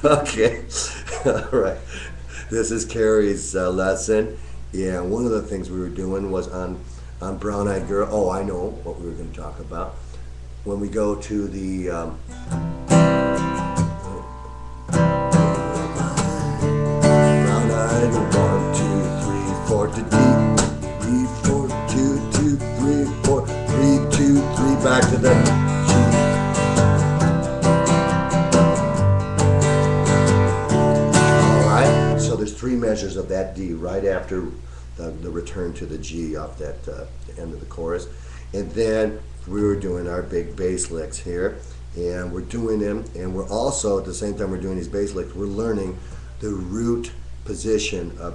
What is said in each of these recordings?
Okay, all right. This is Kari's lesson. Yeah, one of the things we were doing was on Brown Eyed Girl. Oh, I know what we were going to talk about. When we go to the Brown Eyed 1, 2, 3, 4 to D. 3, 4, 2, 2, 3, 4, 3, 2, 3, back to the G. So there's three measures of that D right after the return to the G off that end of the chorus. And then we were doing our big bass licks here, and we're doing them, and we're also, at the same time we're doing these bass licks, we're learning the root position of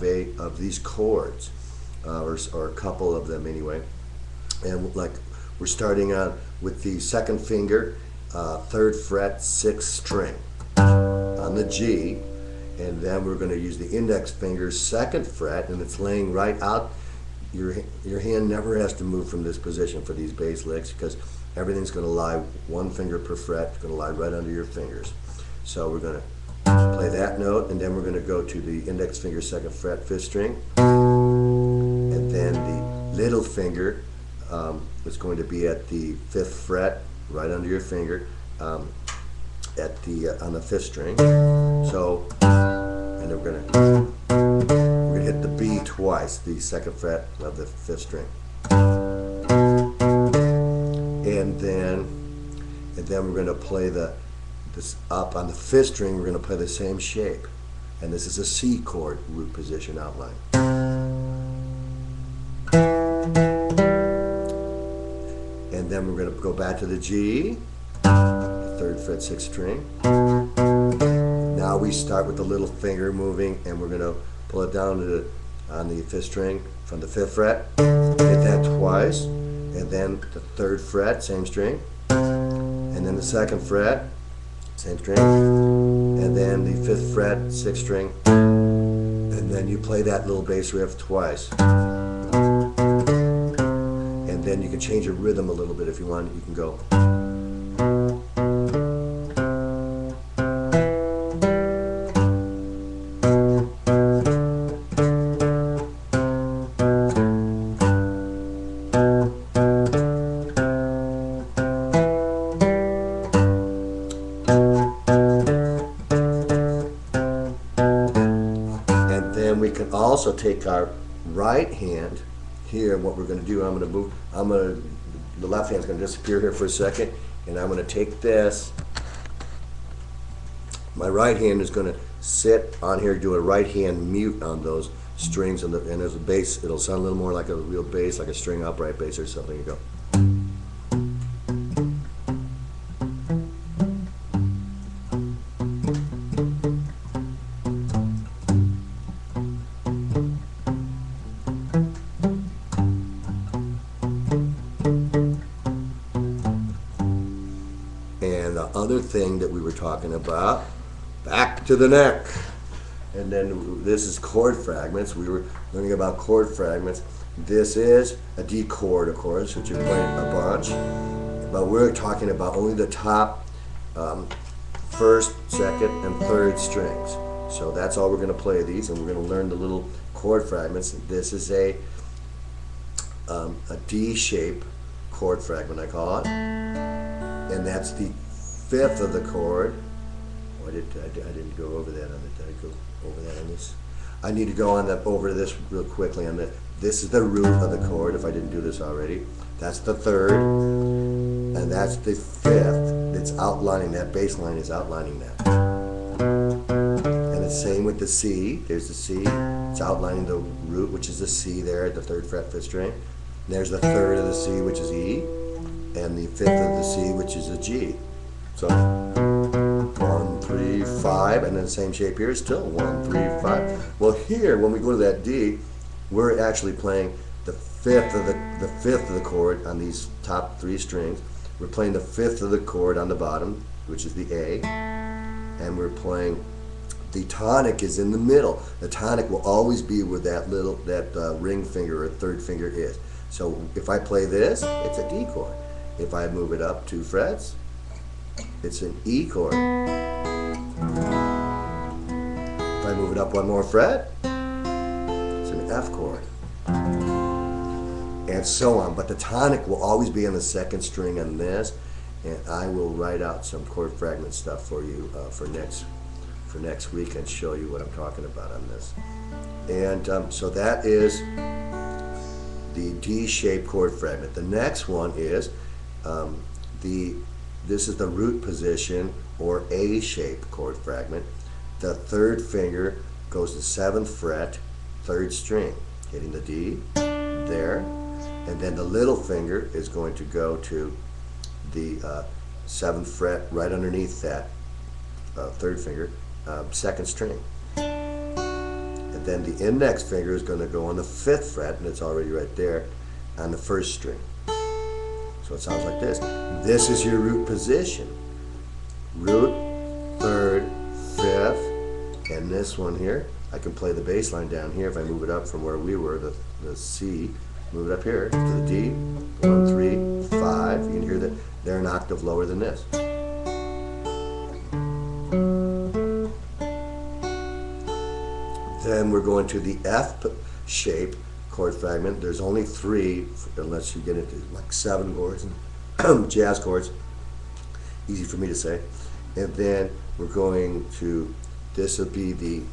these chords, or a couple of them anyway. And like we're starting out with the second finger, 3rd fret, 6th string on the G. And then we're going to use the index finger, 2nd fret, and it's laying right out. Your hand never has to move from this position for these bass licks because everything's going to lie one finger per fret. It's going to lie right under your fingers. So we're going to play that note, and then we're going to go to the index finger, 2nd fret, 5th string. And then the little finger is going to be at the 5th fret, right under your finger, on the 5th string. So, and then we're gonna hit the B twice, the 2nd fret of the 5th string, and then we're gonna play this up on the 5th string. We're gonna play the same shape, and this is a C chord root position outline. And then we're gonna go back to the G, 3rd fret, 6th string. Now we start with the little finger moving, and we're going to pull it down to on the 5th string from the 5th fret. Hit that twice, and then the 3rd fret, same string, and then the 2nd fret, same string, and then the 5th fret, 6th string, and then you play that little bass riff twice. And then you can change your rhythm a little bit if you want. You can go. We can also take our right hand here, and what we're going to do, the left hand's going to disappear here for a second, and I'm going to take this. My right hand is going to sit on here, do a right hand mute on those strings, and there's a bass. It'll sound a little more like a real bass, like a string upright bass or something. You go. And the other thing that we were talking about, back to the neck. And then this is chord fragments. We were learning about chord fragments. This is a D chord, of course, which you're playing a bunch. But we're talking about only the top 1st, 2nd, and 3rd strings. So that's all we're going to play these, and we're going to learn the little chord fragments. This is a D shape chord fragment, I call it. And that's the 5th of the chord. Oh, I didn't go over that on it. Did I go over that on this? I need to go over this real quickly. This is the root of the chord, if I didn't do this already. That's the 3rd, and that's the 5th. It's outlining that. Bass line is outlining that. And the same with the C. There's the C. It's outlining the root, which is the C there at the 3rd fret, 5th string. And there's the 3rd of the C, which is E, and the 5th of the C, which is a G. So 1, 3, 5, and then the same shape here, still 1, 3, 5. Well, here when we go to that D, we're actually playing the 5th of the chord on these top 3 strings. We're playing the 5th of the chord on the bottom, which is the A, and we're playing the tonic is in the middle. The tonic will always be where that ring finger or 3rd finger is. So if I play this, it's a D chord. If I move it up 2 frets, it's an E chord. up one more fret, it's an F chord, and so on. But the tonic will always be on the second string on this, and I will write out some chord fragment stuff for you for next week and show you what I'm talking about on this. And so that is the D-shaped chord fragment. The next one is this is the root position or A-shaped chord fragment. The third finger goes to 7th fret, 3rd string, hitting the D there, and then the little finger is going to go to the 7th fret right underneath that 3rd finger, 2nd string. And then the index finger is going to go on the 5th fret, and it's already right there on the 1st string. So it sounds like this. This is your root position. Root, 3rd, 5th, and this one here, I can play the bass line down here if I move it up from where we were, the C, move it up here to the D, 1, 3, 5. You can hear that they're an octave lower than this. Then we're going to the F shape chord fragment. There's only 3, unless you get into like 7 chords and jazz chords. Easy for me to say. And then we're going to, this will be the,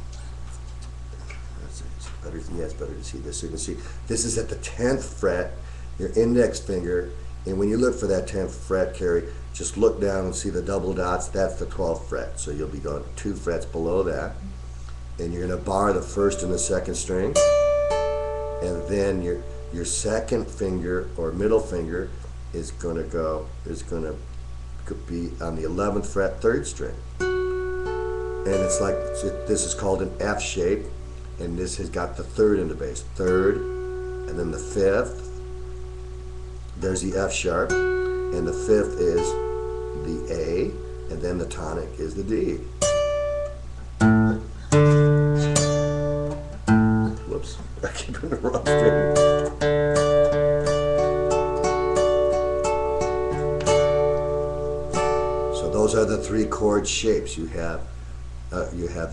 it's better to see this so you can see. This is at the 10th fret, your index finger, and when you look for that 10th fret, Kari, just look down and see the double dots. That's the 12th fret. So you'll be going 2 frets below that. And you're going to bar the 1st and the 2nd string, and then your 2nd finger or middle finger is going to be on the 11th fret, 3rd string. And it's like, this is called an F shape, and this has got the 3rd in the bass, 3rd, and then the 5th. There's the F sharp, and the 5th is the A, and then the tonic is the D. Whoops, I keep in the wrong string. So those are the 3 chord shapes. You have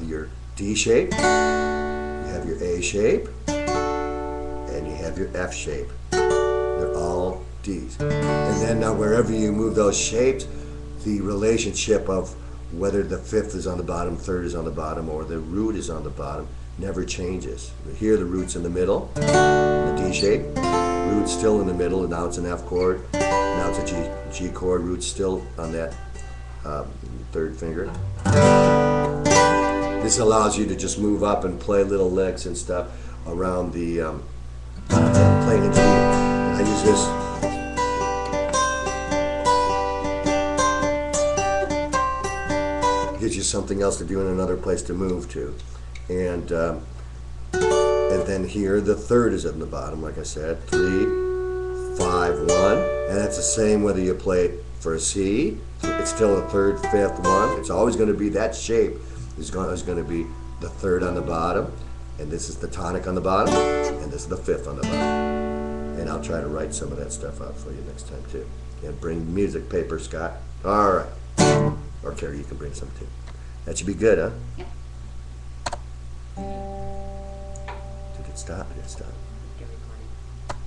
your D shape, you have your A shape, and you have your F shape. They're all D's. And then now wherever you move those shapes, the relationship of whether the 5th is on the bottom, 3rd is on the bottom, or the root is on the bottom never changes. Here the root's in the middle, the D shape, root's still in the middle, and now it's an F chord, now it's a G chord, root's still on that 3rd finger. This allows you to just move up and play little licks and stuff around the playing in G. And I use this. Gives you something else to do and another place to move to. And then here the 3rd is at the bottom, like I said, 3, 5, 1, and that's the same whether you play it for a C. It's still a 3rd, 5th, 1. It's always going to be that shape. Is going to be the 3rd on the bottom, and this is the tonic on the bottom, and this is the 5th on the bottom. And I'll try to write some of that stuff out for you next time too. And bring music paper, Scott. All right, or Kari, you can bring some too. That should be good, huh? Yep. Did it stop? Did it stop?